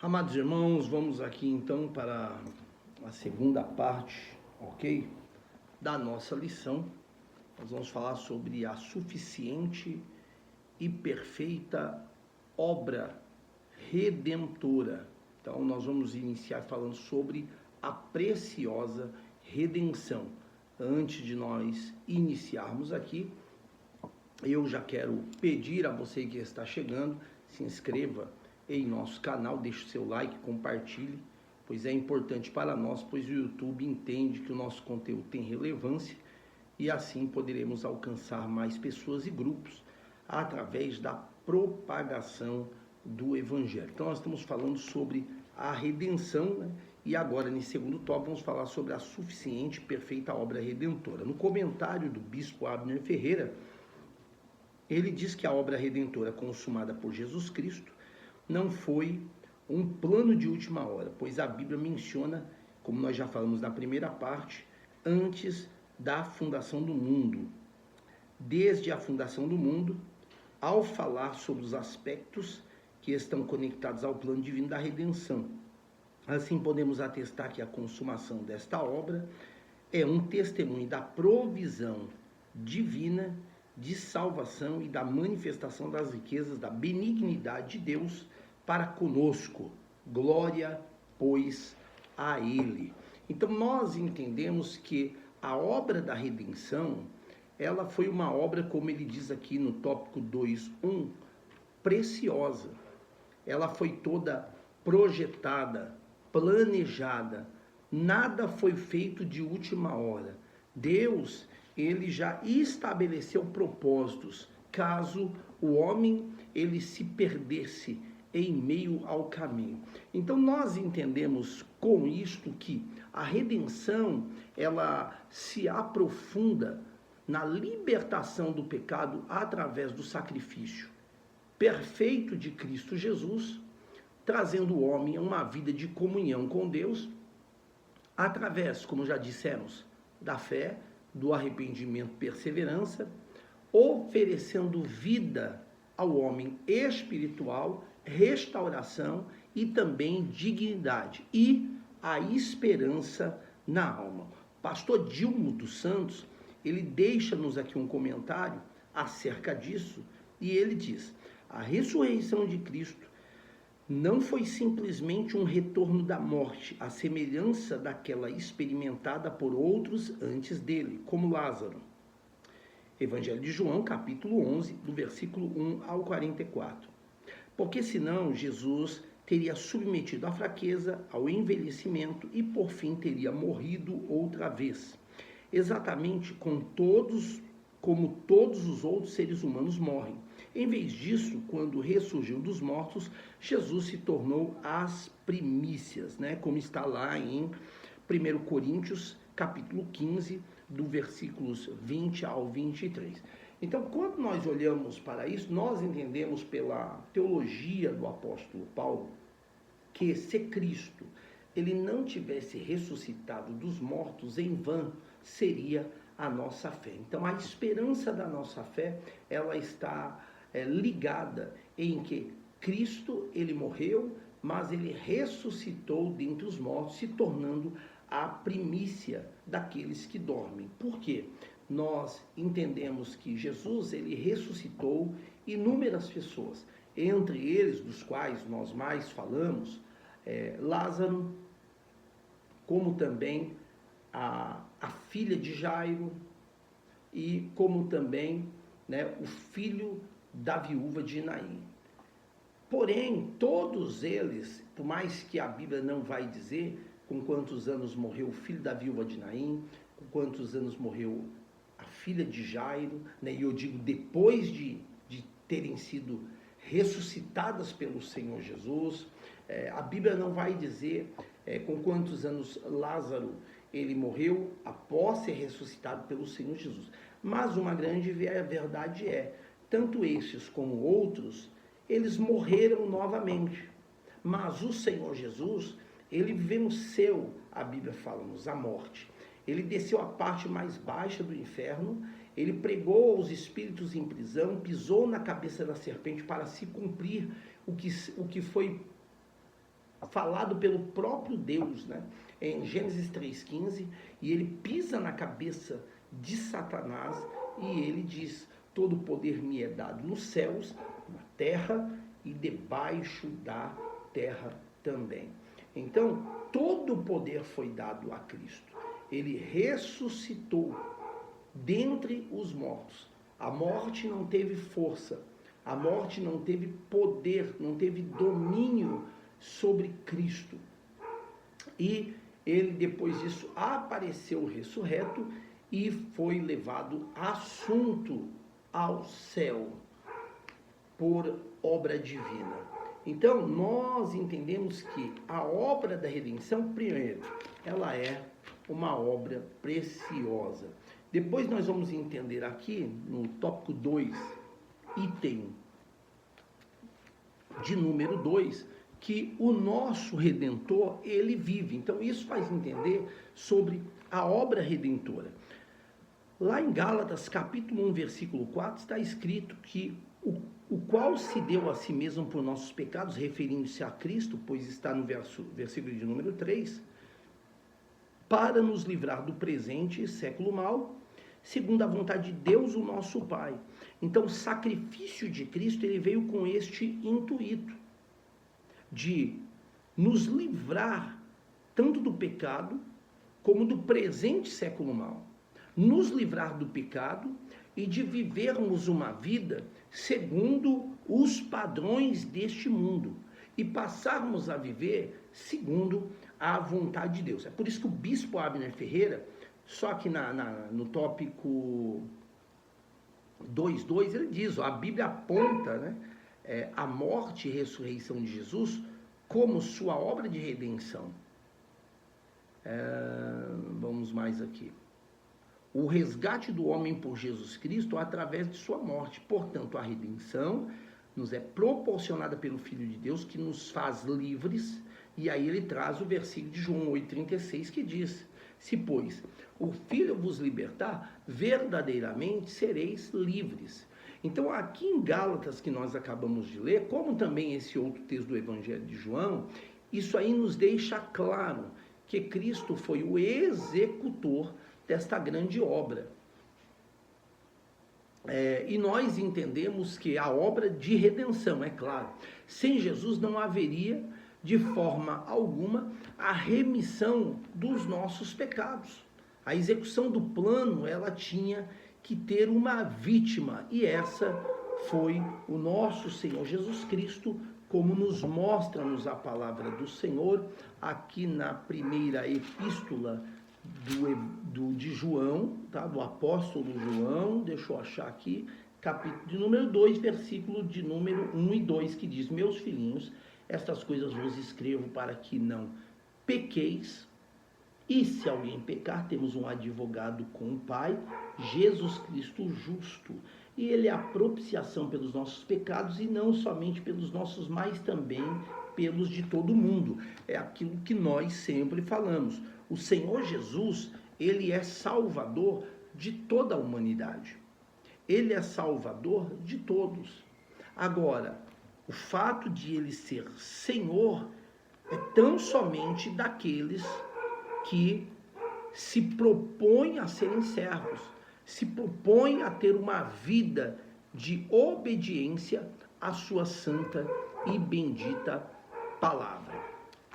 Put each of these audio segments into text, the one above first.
Amados irmãos, vamos aqui então para a segunda parte, ok? Da nossa lição. Nós vamos falar sobre a suficiente e perfeita obra redentora. Então nós vamos iniciar falando sobre a preciosa redenção. Antes de nós iniciarmos aqui, eu já quero pedir a você que está chegando, se inscreva em nosso canal, deixe o seu like, compartilhe, pois é importante para nós, pois o YouTube entende que o nosso conteúdo tem relevância e assim poderemos alcançar mais pessoas e grupos através da propagação do Evangelho. Então nós estamos falando sobre a redenção, né? E agora, nesse segundo tópico, vamos falar sobre a suficiente e perfeita obra redentora. No comentário do bispo Abner Ferreira, ele diz que a obra redentora consumada por Jesus Cristo não foi um plano de última hora, pois a Bíblia menciona, como nós já falamos na primeira parte, antes da fundação do mundo. Desde a fundação do mundo, ao falar sobre os aspectos que estão conectados ao plano divino da redenção. Assim podemos atestar que a consumação desta obra é um testemunho da provisão divina de salvação e da manifestação das riquezas da benignidade de Deus para conosco. Glória, pois, a Ele. Então nós entendemos que a obra da redenção, ela foi uma obra, como ele diz aqui no tópico 2.1, preciosa. Ela foi toda projetada, planejada. Nada foi feito de última hora. Deus, ele já estabeleceu propósitos, caso o homem ele se perdesse em meio ao caminho. Então nós entendemos com isto que a redenção, ela se aprofunda na libertação do pecado através do sacrifício perfeito de Cristo Jesus, trazendo o homem a uma vida de comunhão com Deus, através, como já dissemos, da fé, do arrependimento, perseverança, oferecendo vida ao homem espiritual, restauração e também dignidade e a esperança na alma. Pastor Dilmo dos Santos, ele deixa-nos aqui um comentário acerca disso e ele diz: a ressurreição de Cristo não foi simplesmente um retorno da morte, à semelhança daquela experimentada por outros antes dele, como Lázaro. Evangelho de João, capítulo 11, do versículo 1 ao 44. Porque senão Jesus teria submetido à fraqueza, ao envelhecimento e por fim teria morrido outra vez. Exatamente como todos os outros seres humanos morrem. Em vez disso, quando ressurgiu dos mortos, Jesus se tornou as primícias, né? Como está lá em 1 Coríntios, capítulo 15, do versículos 20 ao 23. Então, quando nós olhamos para isso, nós entendemos pela teologia do apóstolo Paulo que se Cristo ele não tivesse ressuscitado dos mortos, em vão seria a nossa fé. Então, a esperança da nossa fé, ela está ligada em que Cristo, ele morreu, mas ele ressuscitou dentre os mortos, se tornando a primícia daqueles que dormem. Por quê? Nós entendemos que Jesus, ele ressuscitou inúmeras pessoas, entre eles, dos quais nós mais falamos, Lázaro, como também a filha de Jairo, e como também, né, o filho da viúva de Naim. Porém, todos eles, por mais que a Bíblia não vai dizer com quantos anos morreu o filho da viúva de Naim, com quantos anos morreu a filha de Jairo, né, e eu digo depois de terem sido ressuscitadas pelo Senhor Jesus, a Bíblia não vai dizer com quantos anos Lázaro ele morreu após ser ressuscitado pelo Senhor Jesus. Mas uma grande verdade tanto estes como outros, eles morreram novamente. Mas o Senhor Jesus, ele venceu, a Bíblia fala-nos, a morte. Ele desceu à parte mais baixa do inferno, ele pregou aos espíritos em prisão, pisou na cabeça da serpente para se cumprir o que foi falado pelo próprio Deus, né? Em Gênesis 3,15, e ele pisa na cabeça de Satanás e ele diz: todo poder me é dado nos céus, na terra e debaixo da terra também. Então, todo o poder foi dado a Cristo. Ele ressuscitou dentre os mortos. A morte não teve força, a morte não teve poder, não teve domínio sobre Cristo. E ele, depois disso, apareceu ressurreto e foi levado assunto ao céu por obra divina. Então, nós entendemos que a obra da redenção, primeiro, ela é uma obra preciosa. Depois nós vamos entender aqui, no tópico 2, item de número 2, que o nosso Redentor, ele vive. Então, isso faz entender sobre a obra redentora. Lá em Gálatas, capítulo 1, versículo 4, está escrito que o qual se deu a si mesmo por nossos pecados, referindo-se a Cristo, pois está no versículo de número 3, para nos livrar do presente século mau, segundo a vontade de Deus, o nosso Pai. Então, o sacrifício de Cristo, ele veio com este intuito de nos livrar tanto do pecado como do presente século mau. Nos livrar do pecado e de vivermos uma vida segundo os padrões deste mundo e passarmos a viver segundo a vontade de Deus. É por isso que o bispo Abner Ferreira, só que no tópico 2.2, ele diz, a Bíblia aponta, né, a morte e ressurreição de Jesus como sua obra de redenção. Vamos mais aqui. O resgate do homem por Jesus Cristo através de sua morte. Portanto, a redenção nos é proporcionada pelo Filho de Deus, que nos faz livres. E aí ele traz o versículo de João 8,36, que diz: se, pois, o Filho vos libertar, verdadeiramente sereis livres. Então, aqui em Gálatas, que nós acabamos de ler, como também esse outro texto do Evangelho de João, isso aí nos deixa claro que Cristo foi o executor desta grande obra. E nós entendemos que a obra de redenção, é claro, sem Jesus não haveria de forma alguma a remissão dos nossos pecados. A execução do plano, ela tinha que ter uma vítima, e essa foi o nosso Senhor Jesus Cristo, como nos mostra-nos a palavra do Senhor, aqui na primeira epístola de João, tá? Do apóstolo João, deixa eu achar aqui, capítulo de número 2, versículo de número 1 e 2, que diz: meus filhinhos, estas coisas vos escrevo para que não pequeis, e se alguém pecar, temos um advogado com o Pai, Jesus Cristo justo, e ele é a propiciação pelos nossos pecados, e não somente pelos nossos, mas também pelos de todo mundo. É aquilo que nós sempre falamos. O Senhor Jesus, ele é salvador de toda a humanidade. Ele é salvador de todos. Agora, o fato de ele ser Senhor é tão somente daqueles que se propõem a serem servos, se propõem a ter uma vida de obediência à sua santa e bendita palavra.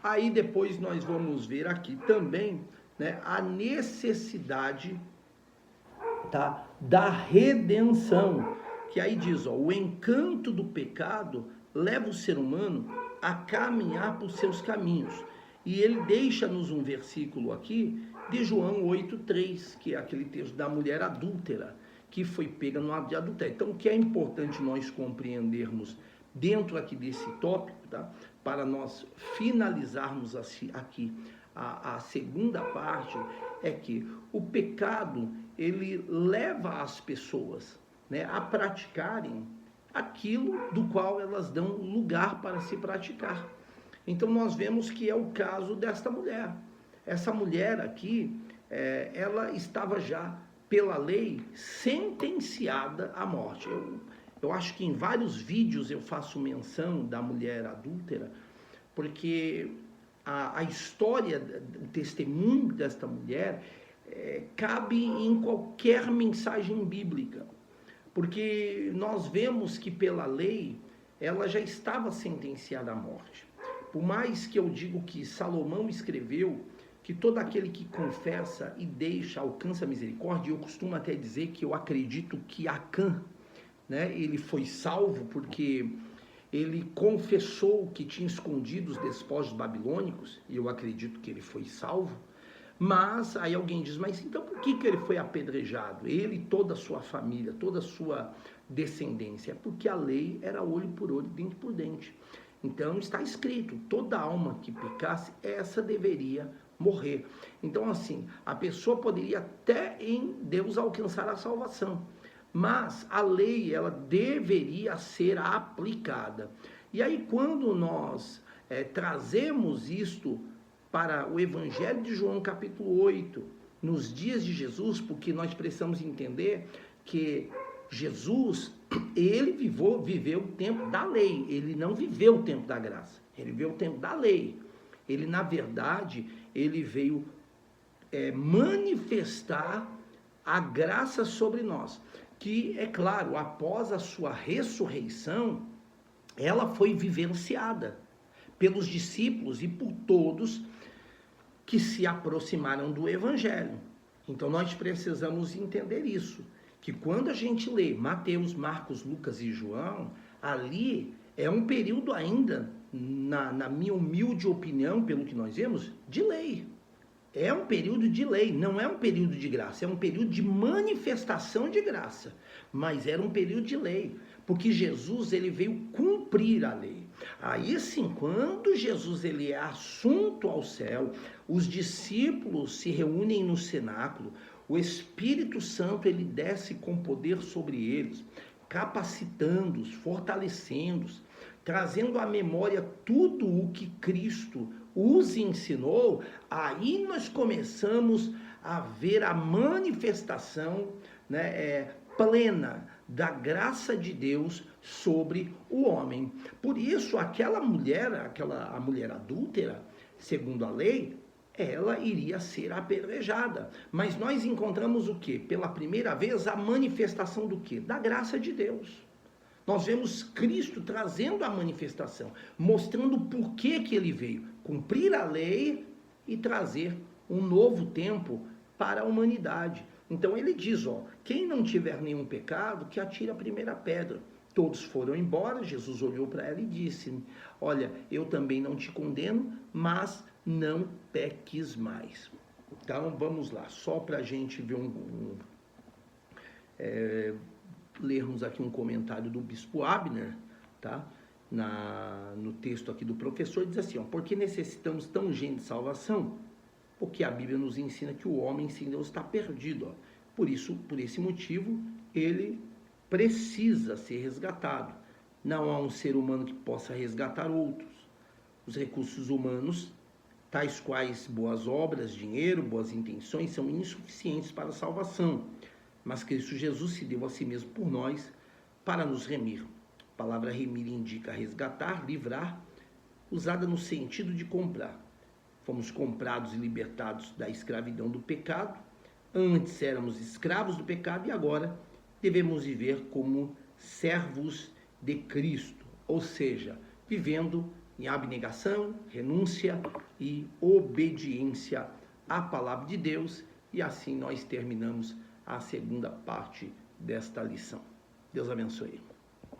Aí depois nós vamos ver aqui também, né, a necessidade, tá, da redenção, que aí diz, o encanto do pecado leva o ser humano a caminhar por seus caminhos. E ele deixa-nos um versículo aqui de João 8,3, que é aquele texto da mulher adúltera, que foi pega no ato de adultério. Então, o que é importante nós compreendermos dentro aqui desse tópico, tá? Para nós finalizarmos aqui a segunda parte, é que o pecado, ele leva as pessoas, né, a praticarem aquilo do qual elas dão lugar para se praticar. Então nós vemos que é o caso desta mulher. Essa mulher aqui, ela estava já, pela lei, sentenciada à morte. Eu acho que em vários vídeos eu faço menção da mulher adúltera, porque a história, o testemunho desta mulher cabe em qualquer mensagem bíblica, porque nós vemos que pela lei ela já estava sentenciada à morte. Por mais que eu digo que Salomão escreveu que todo aquele que confessa e deixa alcança a misericórdia, eu costumo até dizer que eu acredito que Acã, né, ele foi salvo porque ele confessou que tinha escondido os despojos babilônicos, e eu acredito que ele foi salvo. Mas aí alguém diz, mas então por que ele foi apedrejado? Ele e toda a sua família, toda a sua descendência. É porque a lei era olho por olho, dente por dente. Então está escrito, toda alma que pecasse, essa deveria morrer. Então assim, a pessoa poderia até em Deus alcançar a salvação, mas a lei ela deveria ser aplicada. E aí quando nós trazemos isto para o Evangelho de João capítulo 8, nos dias de Jesus, porque nós precisamos entender que Jesus, ele viveu o tempo da lei, ele não viveu o tempo da graça, ele viveu o tempo da lei. Ele, na verdade, ele veio manifestar a graça sobre nós, que, é claro, após a sua ressurreição, ela foi vivenciada pelos discípulos e por todos que se aproximaram do Evangelho. Então nós precisamos entender isso, que quando a gente lê Mateus, Marcos, Lucas e João, ali é um período ainda, na minha humilde opinião, pelo que nós vemos, de lei. É um período de lei, não é um período de graça, é um período de manifestação de graça, mas era um período de lei, porque Jesus ele veio cumprir a lei. Aí sim, quando Jesus ele é assunto ao céu, os discípulos se reúnem no cenáculo, o Espírito Santo ele desce com poder sobre eles, capacitando-os, fortalecendo-os, trazendo à memória tudo o que Cristo os ensinou. Aí nós começamos a ver a manifestação, né, plena da graça de Deus sobre o homem. Por isso, aquela mulher, a mulher adúltera, segundo a lei, ela iria ser apedrejada. Mas nós encontramos o quê? Pela primeira vez, a manifestação do quê? Da graça de Deus. Nós vemos Cristo trazendo a manifestação, mostrando por que ele veio, cumprir a lei e trazer um novo tempo para a humanidade. Então ele diz, quem não tiver nenhum pecado, que atire a primeira pedra. Todos foram embora, Jesus olhou para ela e disse, olha, eu também não te condeno, mas não peques mais. Então vamos lá, só para a gente ver lermos aqui um comentário do Bispo Abner, tá? No texto aqui do professor, diz assim, por que necessitamos tão urgente de salvação? Porque a Bíblia nos ensina que o homem sem Deus está perdido. Por esse motivo, ele precisa ser resgatado. Não há um ser humano que possa resgatar outros. Os recursos humanos, tais quais boas obras, dinheiro, boas intenções, são insuficientes para a salvação. Mas Cristo Jesus se deu a si mesmo por nós para nos remir. A palavra remir indica resgatar, livrar, usada no sentido de comprar. Fomos comprados e libertados da escravidão do pecado. Antes éramos escravos do pecado e agora devemos viver como servos de Cristo. Ou seja, vivendo em abnegação, renúncia e obediência à palavra de Deus. E assim nós terminamos a segunda parte desta lição. Deus abençoe.